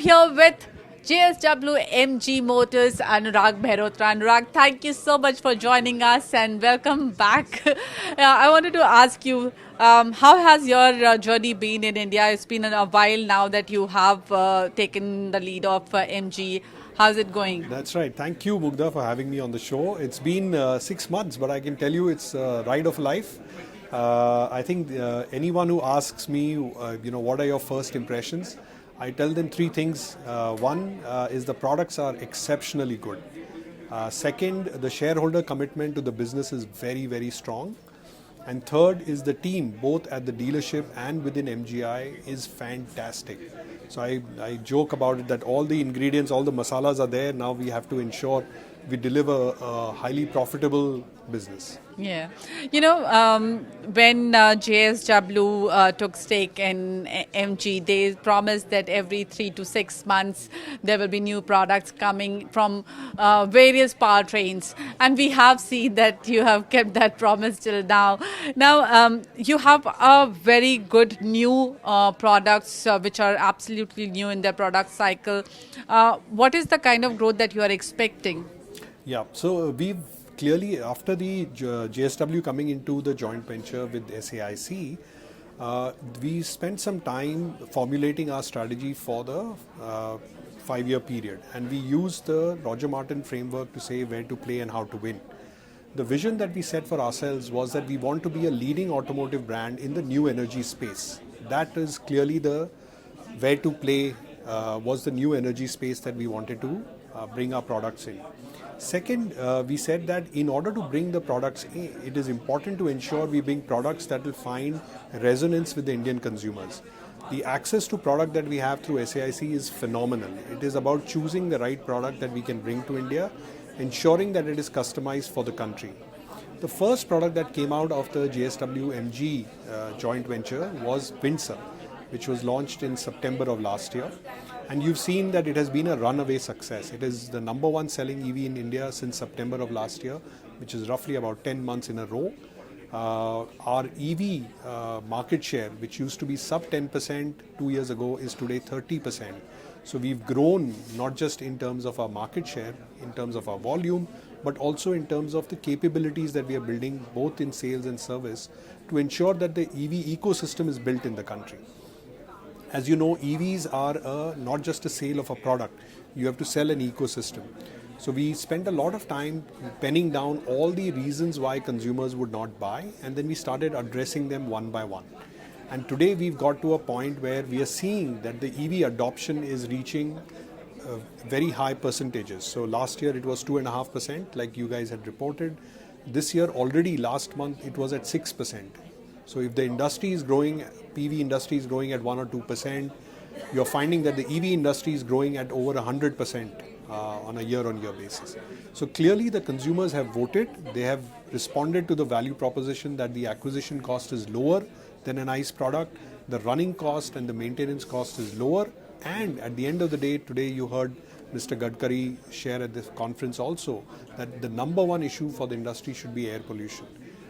I'm here with JSW-MG Motors, Anurag Mehrotra. Anurag, thank you so much for joining us and welcome back. I wanted to ask you, how has your journey been in India? It's been a while now that you have taken the lead of MG. How's it going? That's right. Thank you, Mugdha, for having me on the show. It's been 6 months, but I can tell you it's a ride of life. I think anyone who asks me, what are your first impressions? I tell them three things. One is the products are exceptionally good. Second, the shareholder commitment to the business is very, very strong. And third is the team, both at the dealership and within MGI, is fantastic. So I joke about it that all the ingredients, all the masalas are there. Now we have to ensure we deliver a highly profitable business. Yeah. When JSW took stake in MG, they promised that every 3 to 6 months there will be new products coming from various powertrains. And we have seen that you have kept that promise till now. Now, you have a very good new products which are absolutely new in their product cycle. What is the kind of growth that you are expecting? Yeah, so we've clearly, after the JSW coming into the joint venture with SAIC, we spent some time formulating our strategy for the 5-year period. And we used the Roger Martin framework to say where to play and how to win. The vision that we set for ourselves was that we want to be a leading automotive brand in the new energy space. That is clearly the where to play was the new energy space that we wanted to bring our products in. Second, we said that in order to bring the products in, it is important to ensure we bring products that will find resonance with the Indian consumers. The access to product that we have through SAIC is phenomenal. It is about choosing the right product that we can bring to India, ensuring that it is customized for the country. The first product that came out of the JSW-MG joint venture was Windsor, which was launched in September of last year. And you've seen that it has been a runaway success. It is the number one selling EV in India since September of last year, which is roughly about 10 months in a row. Our EV market share, which used to be sub 10% 2 years ago, is today 30%. So we've grown not just in terms of our market share, in terms of our volume, but also in terms of the capabilities that we are building both in sales and service to ensure that the EV ecosystem is built in the country. As you know, EVs are not just a sale of a product. You have to sell an ecosystem. So we spent a lot of time penning down all the reasons why consumers would not buy, and then we started addressing them one by one. And today we've got to a point where we are seeing that the EV adoption is reaching very high percentages. So last year it was 2.5%, like you guys had reported. This year already, last month, it was at 6%. So if the industry is growing, PV industry is growing at 1 or 2%, you're finding that the EV industry is growing at over 100% on a year-on-year basis. So clearly the consumers have voted. They have responded to the value proposition that the acquisition cost is lower than an ICE product, the running cost and the maintenance cost is lower, and at the end of the day, today you heard Mr. Gadkari share at this conference also that the number one issue for the industry should be air pollution.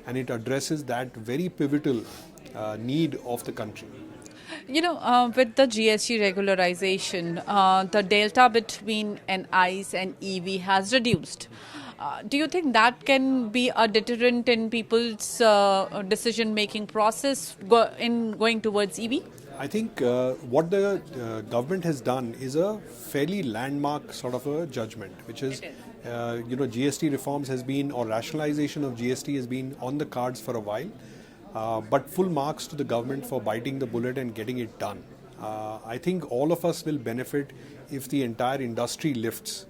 And it addresses that very pivotal need of the country. With the GST regularization, the delta between an ICE and EV has reduced. Do you think that can be a deterrent in people's decision-making process in going towards EV? I think what the government has done is a fairly landmark sort of a judgment, which is, GST reforms has been, or rationalization of GST has been on the cards for a while, but full marks to the government for biting the bullet and getting it done. I think all of us will benefit if the entire industry lifts.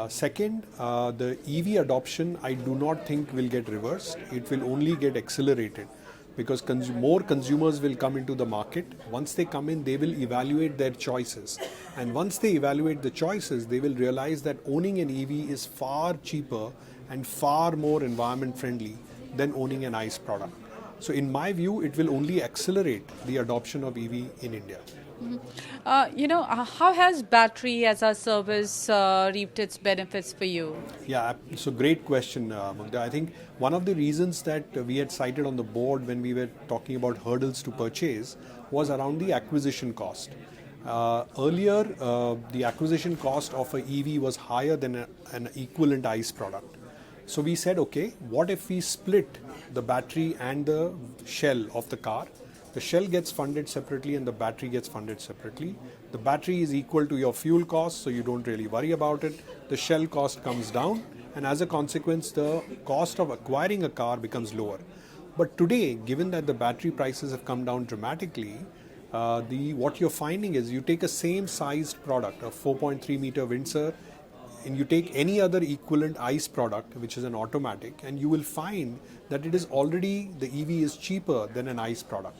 Second, the EV adoption I do not think will get reversed. It will only get accelerated because more consumers will come into the market. Once they come in, they will evaluate their choices. And once they evaluate the choices, they will realize that owning an EV is far cheaper and far more environment friendly than owning an ICE product. So in my view, it will only accelerate the adoption of EV in India. How has battery as a service reaped its benefits for you? Yeah, so great question, Mugdha. I think one of the reasons that we had cited on the board when we were talking about hurdles to purchase was around the acquisition cost. Earlier, the acquisition cost of an EV was higher than an equivalent ICE product. So we said, okay, what if we split the battery and the shell of the car? The shell gets funded separately and the battery gets funded separately. The battery is equal to your fuel cost, so you don't really worry about it. The shell cost comes down, and as a consequence, the cost of acquiring a car becomes lower. But today, given that the battery prices have come down dramatically, what you're finding is you take a same sized product, a 4.3 meter Windsor, and you take any other equivalent ICE product, which is an automatic, and you will find that it is already, the EV is cheaper than an ICE product.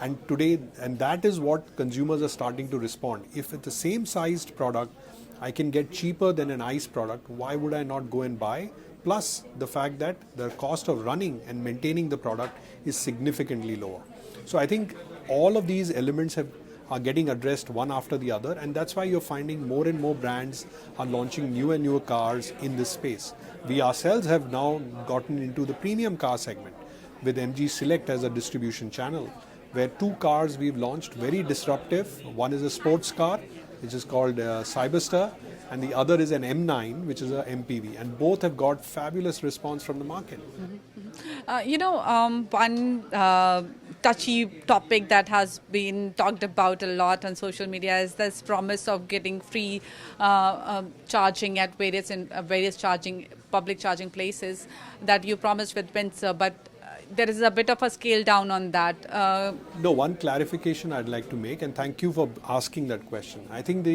And today, and that is what consumers are starting to respond. If it's the same sized product, I can get cheaper than an ICE product, why would I not go and buy? Plus the fact that the cost of running and maintaining the product is significantly lower. So I think all of these elements are getting addressed one after the other, and that's why you're finding more and more brands are launching newer and newer cars in this space. We ourselves have now gotten into the premium car segment with MG Select as a distribution channel, where two cars we've launched, very disruptive. One is a sports car, which is called Cyberster, and the other is an M9, which is a MPV, and both have got fabulous response from the market. One touchy topic that has been talked about a lot on social media is this promise of getting free charging at various public charging places that you promised with Windsor, but there is a bit of a scale down on that. No, one clarification I'd like to make, and thank you for asking that question. I think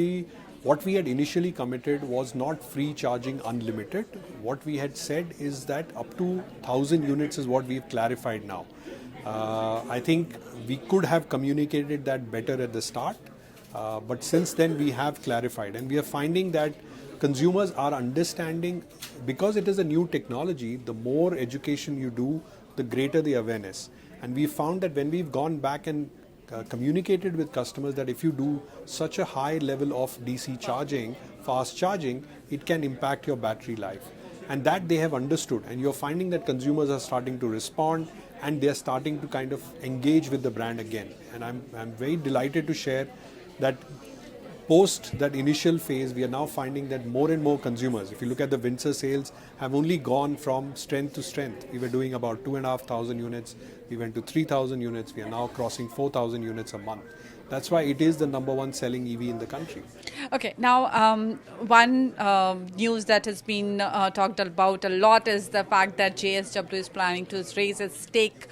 what we had initially committed was not free charging unlimited. What we had said is that up to 1,000 units is what we've clarified now. I think we could have communicated that better at the start, but since then we have clarified, and we are finding that consumers are understanding, because it is a new technology, the more education you do, the greater the awareness. And we found that when we've gone back and communicated with customers that if you do such a high level of DC charging, fast charging, it can impact your battery life. And that they have understood, and you're finding that consumers are starting to respond, and they're starting to kind of engage with the brand again. And I'm very delighted to share that post that initial phase, we are now finding that more and more consumers, if you look at the Windsor sales, have only gone from strength to strength. We were doing about 2,500 units, we went to 3,000 units, we are now crossing 4,000 units a month. That's why it is the number one selling EV in the country. Okay, now one news that has been talked about a lot is the fact that JSW is planning to raise its stake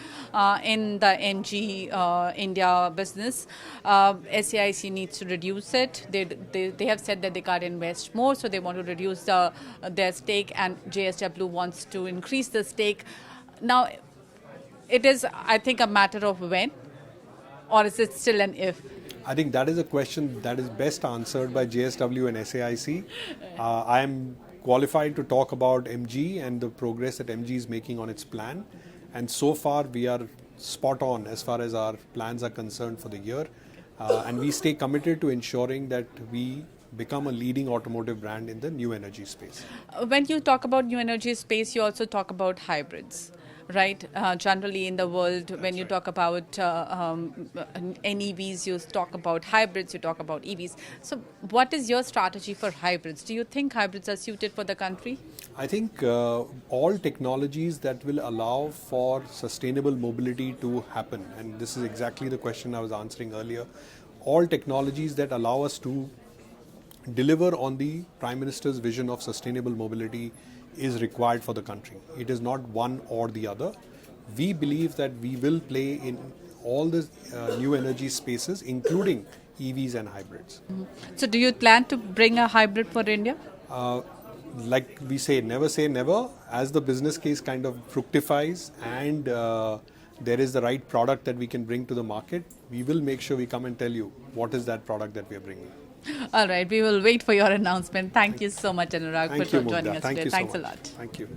in the MG India business. SAIC needs to reduce it. They have said that they can't invest more, so they want to reduce their stake, and JSW wants to increase the stake. Now, it is, I think, a matter of when. Or is it still an if? I think that is a question that is best answered by JSW and SAIC. I am qualified to talk about MG and the progress that MG is making on its plan. And so far we are spot on as far as our plans are concerned for the year. And we stay committed to ensuring that we become a leading automotive brand in the new energy space. When you talk about new energy space, you also talk about hybrids. Right, generally in the world, when you talk about NEVs, you talk about hybrids, you talk about EVs. So what is your strategy for hybrids? Do you think hybrids are suited for the country? I think all technologies that will allow for sustainable mobility to happen, and this is exactly the question I was answering earlier, all technologies that allow us to deliver on the Prime Minister's vision of sustainable mobility is required for the country. It is not one or the other. We believe that we will play in all the new energy spaces, including EVs and hybrids. Mm-hmm. So do you plan to bring a hybrid for India? Like we say never. As the business case kind of fructifies and there is the right product that we can bring to the market, we will make sure we come and tell you what is that product that we are bringing. All right, we will wait for your announcement. Thank you so much, Anurag, for joining us today. Thank you so much. Thanks a lot. Thank you.